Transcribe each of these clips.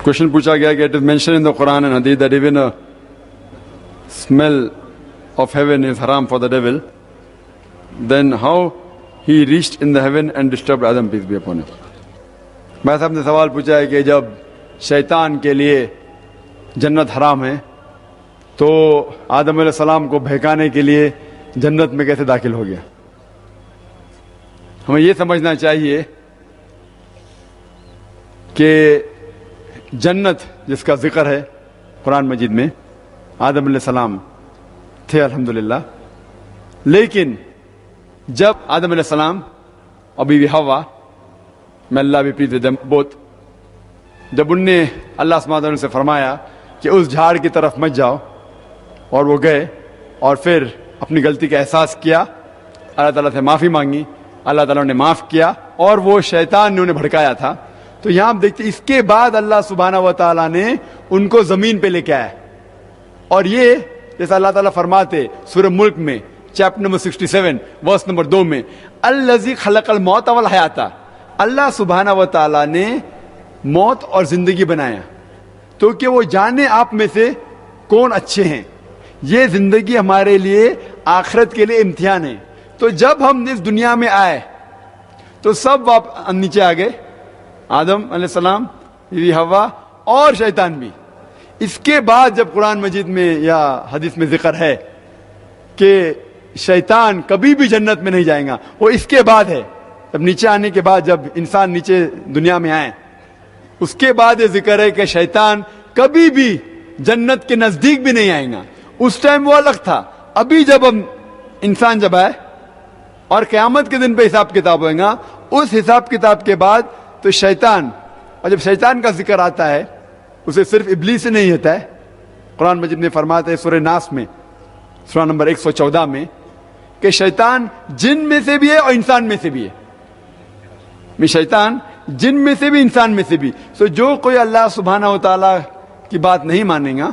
Question پوچھا گیا کہ it is mentioned in the Quran and Hadith that even a smell of heaven is haram for the devil. Then how he reached in the heaven and disturbed Adam, peace be upon him. بھائی صاحب نے سوال پوچھا ہے کہ جب شیطان کے لیے جنت حرام ہے تو آدم علیہ السلام کو بہکانے کے لیے جنت میں کیسے داخل ہو گیا؟ ہمیں یہ سمجھنا چاہیے کہ جنت جس کا ذکر ہے قرآن مجید میں، آدم علیہ السلام تھے الحمدللہ، لیکن جب آدم علیہ السلام اور بیوی حوا، میں اللہ بھی پلیز ود دیم بوتھ، جب ان نے اللہ سبحانہ وتعالیٰ سے فرمایا کہ اس جھاڑ کی طرف مت جاؤ، اور وہ گئے اور پھر اپنی غلطی کا احساس کیا، اللہ تعالیٰ سے معافی مانگی، اللہ تعالیٰ نے معاف کیا، اور وہ شیطان نے انہیں بھڑکایا تھا. تو یہاں ہم دیکھتے اس کے بعد اللہ سبحانہ و تعالیٰ نے ان کو زمین پہ لے کے آیا. اور یہ جیسا اللہ تعالیٰ فرماتے سورہ ملک میں چیپٹر نمبر 67 ورس نمبر 2 میں، الذی خلق الموت والحیات، اللہ سبحانہ و تعالیٰ نے موت اور زندگی بنایا تو کہ وہ جانے آپ میں سے کون اچھے ہیں. یہ زندگی ہمارے لیے آخرت کے لیے امتحان ہے. تو جب ہم اس دنیا میں آئے تو سب نیچے آ گئے، آدم علیہ السلام، بیوی حوا اور شیطان بھی. اس کے بعد جب قرآن مجید میں یا حدیث میں ذکر ہے کہ شیطان کبھی بھی جنت میں نہیں جائے گا، وہ اس کے بعد ہے. جب نیچے آنے کے بعد جب انسان نیچے دنیا میں آئے اس کے بعد یہ ذکر ہے کہ شیطان کبھی بھی جنت کے نزدیک بھی نہیں آئے گا. اس ٹائم وہ الگ تھا. ابھی جب ہم انسان جب آئے اور قیامت کے دن پہ حساب کتاب ہوئے گا، اس حساب کتاب کے بعد تو شیطان، اور جب شیطان کا ذکر آتا ہے اسے صرف ابلیس سے نہیں ہوتا ہے. قرآن مجید میں فرماتا ہے سورہ ناس میں سورہ نمبر 114 میں کہ شیطان جن میں سے بھی ہے اور انسان میں سے بھی ہے. شیطان جن میں سے بھی انسان میں سے بھی. سو جو کوئی اللہ سبحانہ و تعالیٰ کی بات نہیں مانے گا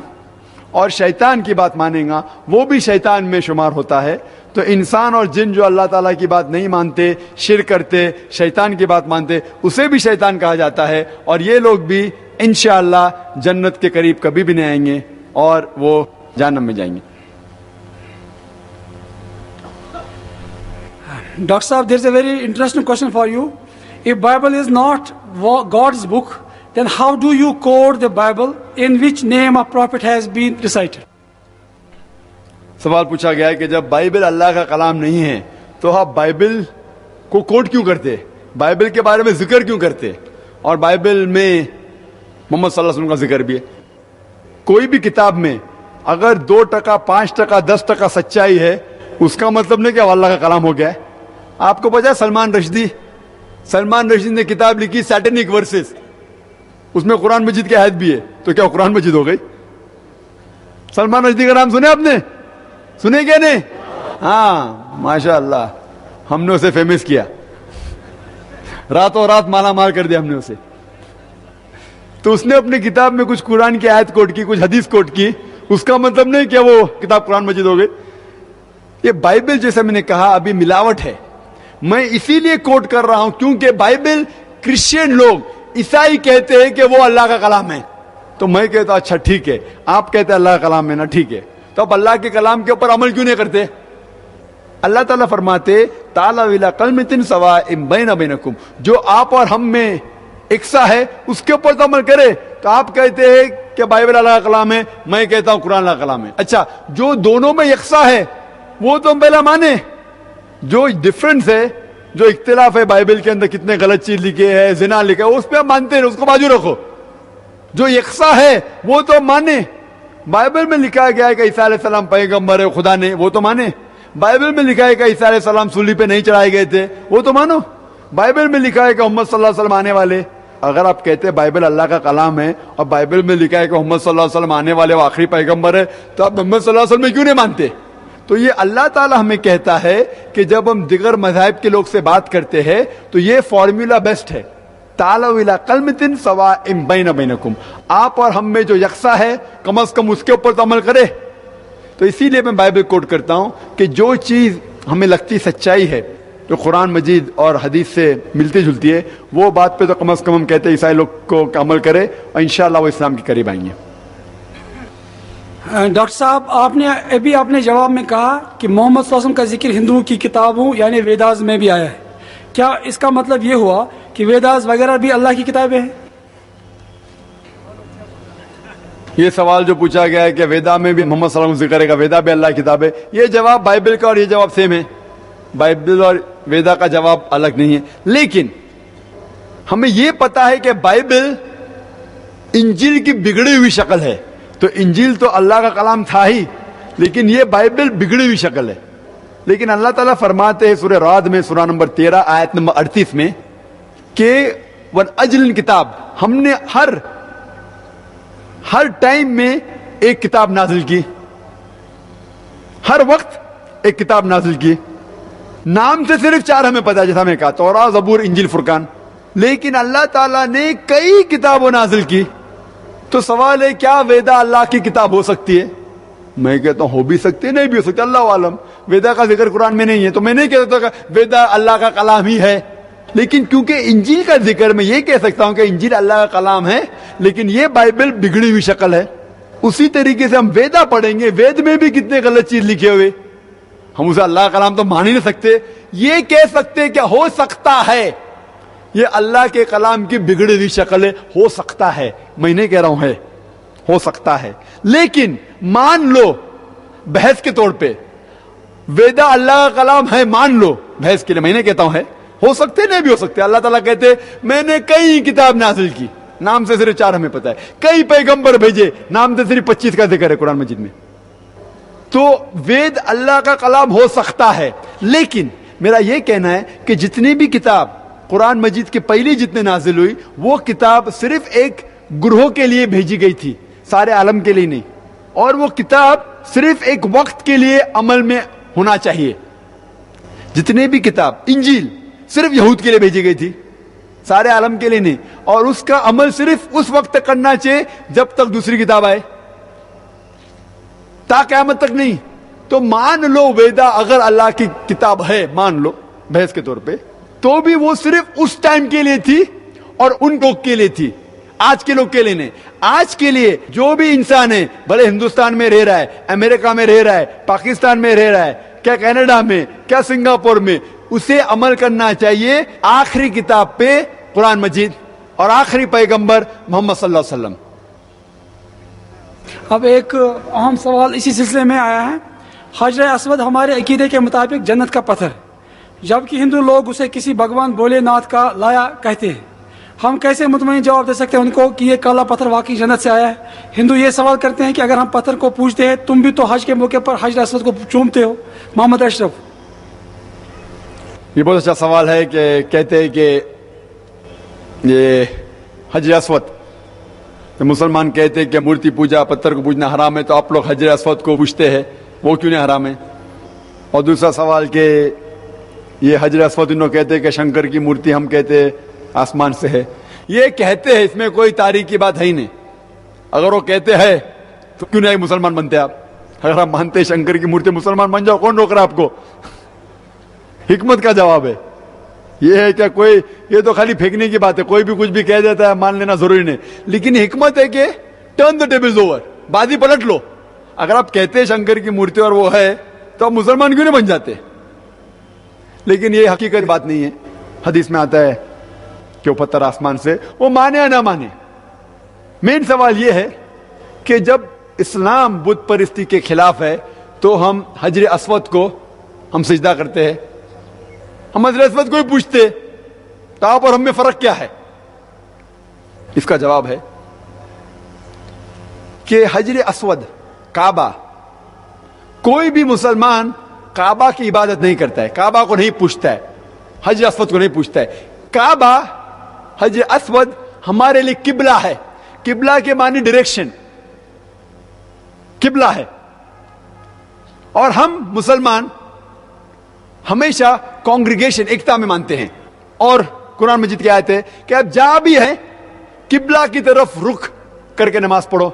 اور شیطان کی بات مانے گا وہ بھی شیطان میں شمار ہوتا ہے. تو انسان اور جن جو اللہ تعالیٰ کی بات نہیں مانتے، شرک کرتے، شیطان کی بات مانتے، اسے بھی شیطان کہا جاتا ہے. اور یہ لوگ بھی انشاءاللہ جنت کے قریب کبھی بھی نہیں آئیں گے اور وہ جہنم میں جائیں گے. Dr. Saab, there is a very interesting question for you. If Bible is not God's book, then how do you quote the Bible in which name of prophet has been recited? سوال پوچھا گیا ہے کہ جب Bible اللہ کا کلام نہیں ہے تو آپ بائبل کو کوٹ کیوں کرتے، بائبل کے بارے میں ذکر کیوں کرتے؟ اور بائبل میں محمد صلی اللہ علیہ وسلم کا ذکر بھی ہے. کوئی بھی کتاب میں اگر 2%، 5%، 10% سچائی ہے اس کا مطلب نہیں کہ وہ اللہ کا کلام ہو گیا ہے. آپ کو پتا ہے سلمان رشدی نے کتاب لکھی سیٹنک ورسز، اس میں قرآن مجید کی آیت بھی ہے، تو کیا قرآن مجید ہو گئی؟ سلمان رشدی کا نام سنے آپ نے؟ سنے کیا نہیں؟ ہاں ماشاء اللہ، ہم نے اسے فیمس کیا، راتوں رات مالا مال کر دیا ہم نے اسے. تو اس نے اپنی کتاب میں کچھ قرآن کی آیت کوٹ کی، کچھ حدیث کوٹ کی، اس کا مطلب نہیں کہ وہ کتاب قرآن مجید ہو گئی. یہ بائبل جیسے میں نے کہا ابھی ملاوٹ ہے. میں اسی لیے کوٹ کر رہا ہوں کیونکہ بائبل کرسچین لوگ، عیسائی کہتے ہیں کہ وہ اللہ کا کلام ہے. تو میں کہتا ہوں اچھا ٹھیک ہے، آپ کہتے ہیں اللہ کا کلام ہے نا، ٹھیک ہے، تو اب اللہ کے کلام کے اوپر عمل کیوں نہیں کرتے؟ اللہ تعالیٰ فرماتے تعالیٰ ویلا کلمۃ سواء بین بینکم، جو آپ اور ہم میں یکساں ہے اس کے اوپر تو عمل کرے. تو آپ کہتے ہیں کہ بائبل اللہ کا کلام ہے، میں کہتا ہوں قرآن اللہ کا کلام ہے. اچھا جو دونوں میں یکساں ہے وہ تو ہم پہلا مانے. جو ڈفرنس ہے، جو اختلاف ہے بائبل کے اندر، کتنے غلط چیز لکھے ہے، زنا لکھا ہے، اس پہ ہم مانتے ہیں، اس کو بازو رکھو. جو یکساں ہے وہ تو ہم مانے. بائبل میں لکھا گیا ہے کہ عیسیٰ علیہ السلام پیغمبر ہے خدا نے، وہ تو مانے. بائبل میں لکھا ہے کہ عیسیٰ علیہ السلام سولی پہ نہیں چڑھائے گئے تھے، وہ تو مانو. بائبل میں لکھا ہے کہ محمد صلی اللہ علیہ وسلم آنے والے. اگر آپ کہتے ہیں بائبل اللہ کا کلام ہے اور بائبل میں لکھا ہے کہ محمد صلی اللہ علیہ وسلم آنے والے وہ آخری پیغمبر ہے، تو آپ محمد صلی اللہ علیہ وسلم میں کیوں نہیں مانتے؟ تو یہ اللہ تعالیٰ ہمیں کہتا ہے کہ جب ہم دیگر مذاہب کے لوگ سے بات کرتے ہیں تو یہ فارمولا بیسٹ ہے، تعالوا الی کلمۃ سواء بین بینکم، آپ اور ہم میں جو یکساں ہے کم از کم اس کے اوپر تو عمل کرے. تو اسی لیے میں بائبل کوٹ کرتا ہوں کہ جو چیز ہمیں لگتی سچائی ہے جو قرآن مجید اور حدیث سے ملتی جلتی ہے، وہ بات پہ تو کم از کم ہم کہتے ہیں عیسائی لوگ کو عمل کرے اور انشاءاللہ وہ اسلام کے قریب آئیں گے. ڈاکٹر صاحب، آپ نے جواب میں کہا کہ محمد صلی اللہ علیہ وسلم کا ذکر ہندوؤں کی کتابوں یعنی ویداز میں بھی آیا ہے. کیا اس کا مطلب یہ ہوا کہ ویداز وغیرہ بھی اللہ کی کتابیں ہیں؟ یہ سوال جو پوچھا گیا ہے کہ ویدا میں بھی محمد صلی اللہ علیہ وسلم ذکر ہے، ویدا بھی اللہ کی کتاب ہے، یہ جواب بائبل کا اور یہ جواب سیم ہے. بائبل اور ویدا کا جواب الگ نہیں ہے. لیکن ہمیں یہ پتا ہے کہ بائبل انجیل کی بگڑی ہوئی شکل ہے. تو انجیل تو اللہ کا کلام تھا ہی، لیکن یہ بائبل بگڑی ہوئی شکل ہے. لیکن اللہ تعالیٰ فرماتے ہیں سورہ رعد میں سورہ نمبر 13 آیت نمبر 38 میں کہ وَالْأَجْلِ کتاب، ہم نے ہر ٹائم میں ایک کتاب نازل کی، ہر وقت ایک کتاب نازل کی. نام سے صرف 4 ہمیں پتا ہے، جیسا میں کہا توراہ، زبور، انجیل، فرقان. لیکن اللہ تعالیٰ نے کئی کتابوں نازل کی. تو سوال ہے کیا ویدا اللہ کی کتاب ہو سکتی ہے؟ میں کہتا ہوں ہو بھی سکتی ہے، نہیں بھی ہو سکتی، اللہ عالم. ویدا کا ذکر قرآن میں نہیں ہے تو میں نہیں کہتا کہ ویدا اللہ کا کلام ہی ہے. لیکن کیونکہ انجیل کا ذکر میں یہ کہہ سکتا ہوں کہ انجیل اللہ کا کلام ہے، لیکن یہ بائبل بگڑی ہوئی شکل ہے. اسی طریقے سے ہم ویدا پڑھیں گے، وید میں بھی کتنے غلط چیز لکھے ہوئے، ہم اسے اللہ کا کلام تو مان ہی نہیں سکتے. یہ کہہ سکتے کہ ہو سکتا ہے یہ اللہ کے کلام کی بگڑی ہوئی شکل ہے، ہو سکتا ہے. میں نہیں کہہ رہا ہوں ہے، ہو سکتا ہے. لیکن مان لو بحث کے طور پہ ویدا اللہ کا کلام ہے، مان لو بحث کے لیے. میں نہیں کہتا ہوں ہے، ہو سکتے نہیں بھی ہو سکتے. اللہ تعالیٰ کہتے میں نے کئی کتاب نازل کی، نام سے صرف 4 ہمیں پتا ہے. کئی پیغمبر بھیجے، نام سے صرف 25 کا ذکر ہے قرآن مجید میں. تو وید اللہ کا کلام ہو سکتا ہے. لیکن میرا یہ کہنا ہے کہ جتنی بھی کتاب قرآن مجید کے پہلی جتنے نازل ہوئی، وہ کتاب صرف ایک گروہ کے لیے بھیجی گئی تھی، سارے عالم کے لیے نہیں. اور وہ کتاب صرف ایک وقت کے لیے عمل میں ہونا چاہیے. جتنے بھی کتاب، انجیل صرف یہود کے لیے بھیجی گئی تھی، سارے عالم کے لیے نہیں. اور اس کا عمل صرف اس وقت تک کرنا چاہیے جب تک دوسری کتاب آئے، تا قیامت تک نہیں. تو مان لو ویدا اگر اللہ کی کتاب ہے، مان لو بحث کے طور پہ، تو بھی وہ صرف اس ٹائم کے لیے تھی اور ان لوگ کے لیے تھی، آج کے لوگ کے لیے نہیں. آج کے لیے جو بھی انسان ہے، بھلے ہندوستان میں رہ رہا ہے، امریکہ میں رہ رہا ہے، پاکستان میں رہ رہا ہے، کیا کینیڈا میں، کیا سنگاپور میں، اسے عمل کرنا چاہیے آخری کتاب پہ، قرآن مجید، اور آخری پیغمبر محمد صلی اللہ علیہ وسلم. اب ایک اہم سوال اسی سلسلے میں آیا ہے. حجر اسود ہمارے عقیدے کے مطابق جنت کا پتھر، جبکہ ہندو لوگ اسے کسی بھگوان بھولے ناتھ کا لایا کہتے ہیں. ہم کیسے مطمئن جواب دے سکتے ہیں ان کو کہ یہ کالا پتھر واقعی جنت سے آیا ہے؟ ہندو یہ سوال کرتے ہیں کہ اگر ہم پتھر کو پوجتے ہیں، تم بھی تو حج کے موقع پر حجر اسود کو چومتے ہو. محمد اشرف. یہ بہت اچھا سوال ہے کہ کہتے ہیں کہ یہ حجر اسود، مسلمان کہتے ہیں کہ مورتی پوجا، پتھر کو پوجنا حرام ہے، تو آپ لوگ حجر اسود کو پوجتے ہیں، وہ کیوں نہیں حرام ہے؟ اور دوسرا سوال کہ یہ حجر اسود انہوں کہتے ہیں کہ شنکر کی مورتی، ہم کہتے ہیں آسمان سے ہے. یہ کہتے ہیں، اس میں کوئی تاریخ کی بات ہے ہی نہیں. اگر وہ کہتے ہیں تو کیوں نہیں مسلمان بنتے آپ؟ اگر آپ مانتے شنکر کی مورتی، مسلمان بن جاؤ، کون روک رہا آپ کو؟ حکمت کا جواب ہے یہ ہے کیا کوئی، یہ تو خالی پھینکنے کی بات ہے، کوئی بھی کچھ بھی کہہ دیتا ہے، مان لینا ضروری نہیں. لیکن حکمت ہے کہ ٹرن دا ٹیبلز اوور، بازی پلٹ لو. اگر آپ کہتے ہیں شنکر کی مورتی اور وہ ہے تو آپ مسلمان کیوں نہیں بن جاتے؟ لیکن یہ حقیقت بات نہیں ہے. حدیث میں آتا ہے کہ وہ پتھر آسمان سے، وہ مانے یا نہ مانے. مین سوال یہ ہے کہ جب اسلام بت پرستی کے خلاف ہے تو ہم حجر اسود کو ہم سجدہ کرتے ہیں، ہم حجر اسود کو ہی پوچھتے، تو آپ اور ہم میں فرق کیا ہے؟ اس کا جواب ہے کہ حجر اسود، کعبہ، کوئی بھی مسلمان کعبہ کی عبادت نہیں کرتا ہے، کعبہ کو نہیں پوچھتا ہے، حجر اسود کو نہیں پوچھتا ہے. کعبہ، حجر اسود ہمارے لیے قبلہ ہے. قبلہ کے معنی ڈائریکشن، قبلہ ہے. اور ہم مسلمان ہمیشہ کانگریگیشن، ایکتا میں مانتے ہیں. اور قرآن مجید کی آیت ہے کہ آپ جہاں بھی ہیں قبلہ کی طرف رخ کر کے نماز پڑھو.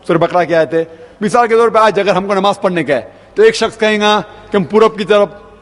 سورہ بقرہ کی آیت ہے. مثال کے طور پہ آج اگر ہم کو نماز پڑھنے کا ہے تو ایک شخص کہیں گا کہ ہم پورب کی طرف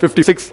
56।